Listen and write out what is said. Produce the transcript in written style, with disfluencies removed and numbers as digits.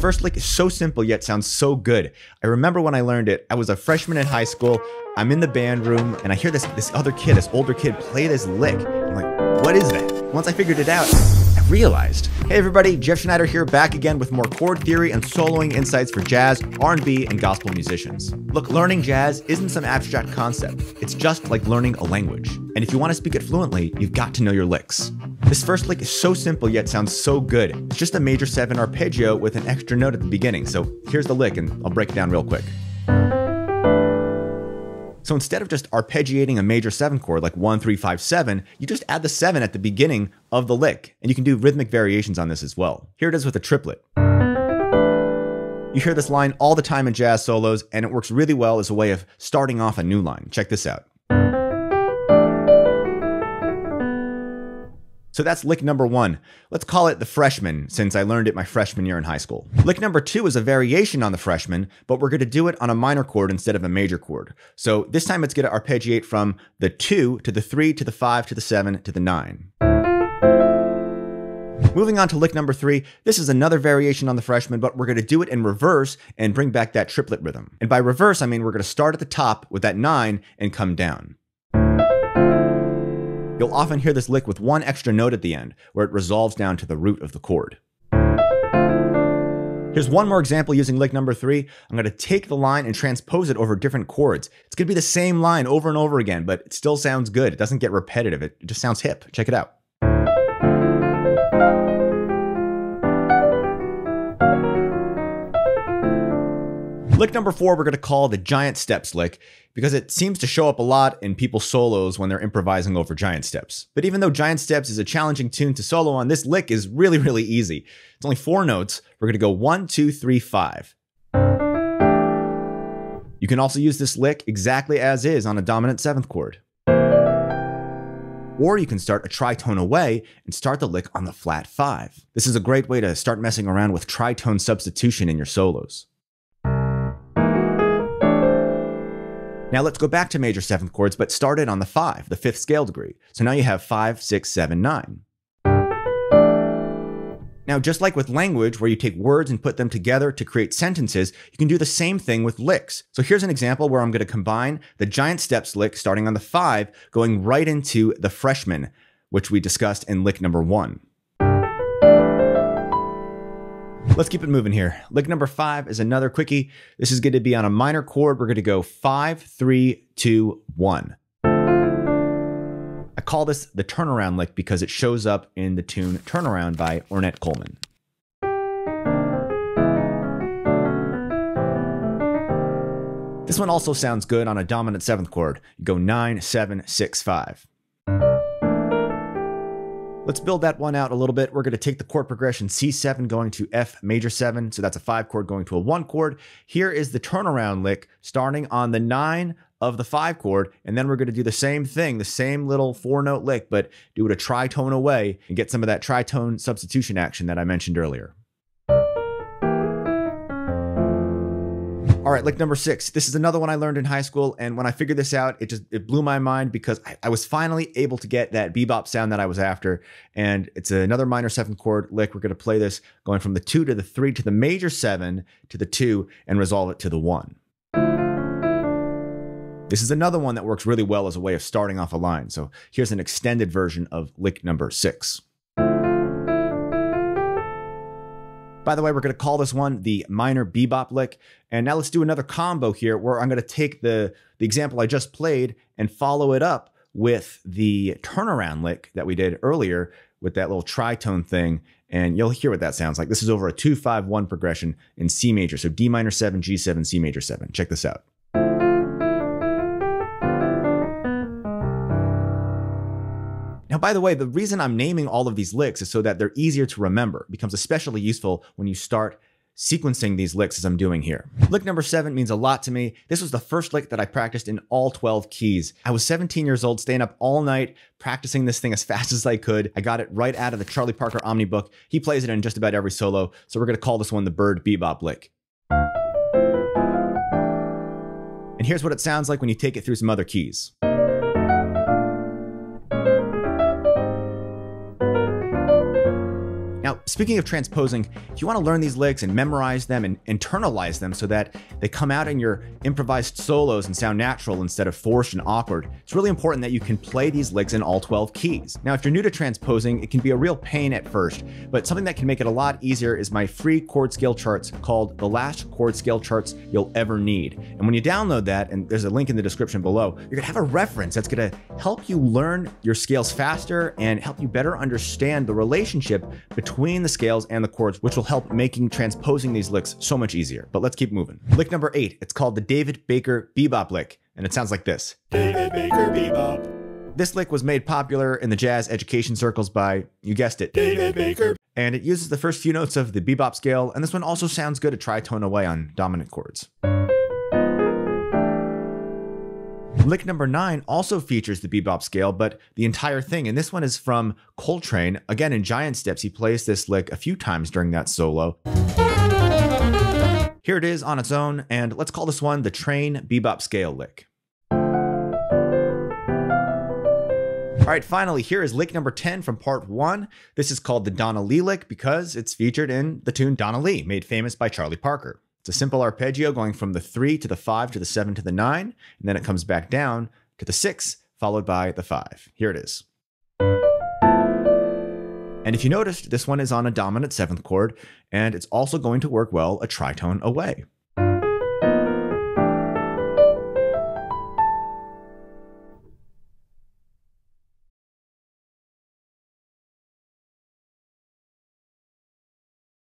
first lick is so simple yet sounds so good. I remember when I learned it, I was a freshman in high school. I'm in the band room and I hear this older kid play this lick. I'm like, what is that? Once I figured it out, I realized. Hey everybody, Jeff Schneider here, back again with more chord theory and soloing insights for jazz, R&B, and gospel musicians. Look, learning jazz isn't some abstract concept. It's just like learning a language. And if you want to speak it fluently, you've got to know your licks. This first lick is so simple yet sounds so good. It's just a major 7 arpeggio with an extra note at the beginning. So here's the lick and I'll break it down real quick. So instead of just arpeggiating a major 7 chord like 1, 3, 5, 7, you just add the 7 at the beginning of the lick. And you can do rhythmic variations on this as well. Here it is with a triplet. You hear this line all the time in jazz solos, and it works really well as a way of starting off a new line. Check this out. So that's lick number 1. Let's call it the freshman, since I learned it my freshman year in high school. Lick number 2 is a variation on the freshman, but we're going to do it on a minor chord instead of a major chord. So this time it's going to arpeggiate from the 2 to the 3 to the 5 to the 7 to the 9. Moving on to lick number 3, this is another variation on the freshman, but we're going to do it in reverse and bring back that triplet rhythm. And by reverse, I mean we're going to start at the top with that 9 and come down. You'll often hear this lick with one extra note at the end, where it resolves down to the root of the chord. Here's one more example using lick number 3. I'm going to take the line and transpose it over different chords. It's going to be the same line over and over again, but it still sounds good. It doesn't get repetitive. It just sounds hip. Check it out. Lick number 4 we're going to call the giant steps lick because it seems to show up a lot in people's solos when they're improvising over giant steps. But even though giant steps is a challenging tune to solo on, this lick is really easy. It's only 4 notes. We're going to go 1, 2, 3, 5. You can also use this lick exactly as is on a dominant 7th chord. Or you can start a tritone away and start the lick on the flat 5. This is a great way to start messing around with tritone substitution in your solos. Now let's go back to major 7th chords, but start it on the 5, the 5th scale degree. So now you have 5, 6, 7, 9. Now just like with language, where you take words and put them together to create sentences, you can do the same thing with licks. So here's an example where I'm going to combine the giant steps lick starting on the 5, going right into the freshman, which we discussed in lick number 1. Let's keep it moving here. Lick number 5 is another quickie. This is going to be on a minor chord. We're going to go 5, 3, 2, 1. I call this the turnaround lick because it shows up in the tune Turnaround by Ornette Coleman. This one also sounds good on a dominant 7th chord. You go 9, 7, 6, 5. Let's build that one out a little bit. We're going to take the chord progression C7 going to F major 7. So that's a 5 chord going to a 1 chord. Here is the turnaround lick starting on the 9 of the 5 chord. And then we're going to do the same thing, the same little 4-note lick, but do it a tritone away and get some of that tritone substitution action that I mentioned earlier. All right, lick number 6. This is another one I learned in high school, and when I figured this out, it blew my mind because I was finally able to get that bebop sound that I was after, and it's another minor 7th chord lick. We're going to play this going from the 2 to the 3 to the major 7 to the 2 and resolve it to the 1. This is another one that works really well as a way of starting off a line, so here's an extended version of lick number 6. By the way, we're going to call this one the minor bebop lick. And now let's do another combo here where I'm going to take the example I just played and follow it up with the turnaround lick that we did earlier with that little tritone thing. And you'll hear what that sounds like. This is over a 2-5-1 progression in C major. So D minor 7, G7, C major 7. Check this out. Now, by the way, the reason I'm naming all of these licks is so that they're easier to remember. It becomes especially useful when you start sequencing these licks as I'm doing here. Lick number 7 means a lot to me. This was the first lick that I practiced in all 12 keys. I was 17 years old, staying up all night, practicing this thing as fast as I could. I got it right out of the Charlie Parker Omni book. He plays it in just about every solo. So we're going to call this one the Bird Bebop lick. And here's what it sounds like when you take it through some other keys. Speaking of transposing, if you want to learn these licks and memorize them and internalize them so that they come out in your improvised solos and sound natural instead of forced and awkward, it's really important that you can play these licks in all 12 keys. Now, if you're new to transposing, it can be a real pain at first, but something that can make it a lot easier is my free chord scale charts called The Last Chord Scale Charts You'll Ever Need. And when you download that, and there's a link in the description below, you're gonna have a reference that's gonna help you learn your scales faster and help you better understand the relationship between the scales and the chords, which will help making transposing these licks so much easier. But let's keep moving. Lick number 8, it's called the David Baker Bebop lick, and it sounds like this. David Baker Bebop. This lick was made popular in the jazz education circles by, you guessed it, David Baker. And it uses the first few notes of the bebop scale, and this one also sounds good a tritone away on dominant chords. Lick number 9 also features the bebop scale, but the entire thing, and this one is from Trane. Again, in giant steps, he plays this lick a few times during that solo. Here it is on its own, and let's call this one the Trane bebop scale lick. All right, finally, here is lick number 10 from part 1. This is called the Donna lick because it's featured in the tune Donna, made famous by Charlie Parker. It's a simple arpeggio going from the 3 to the 5 to the 7 to the 9, and then it comes back down to the 6, followed by the 5. Here it is. And if you noticed, this one is on a dominant 7th chord, and it's also going to work well a tritone away.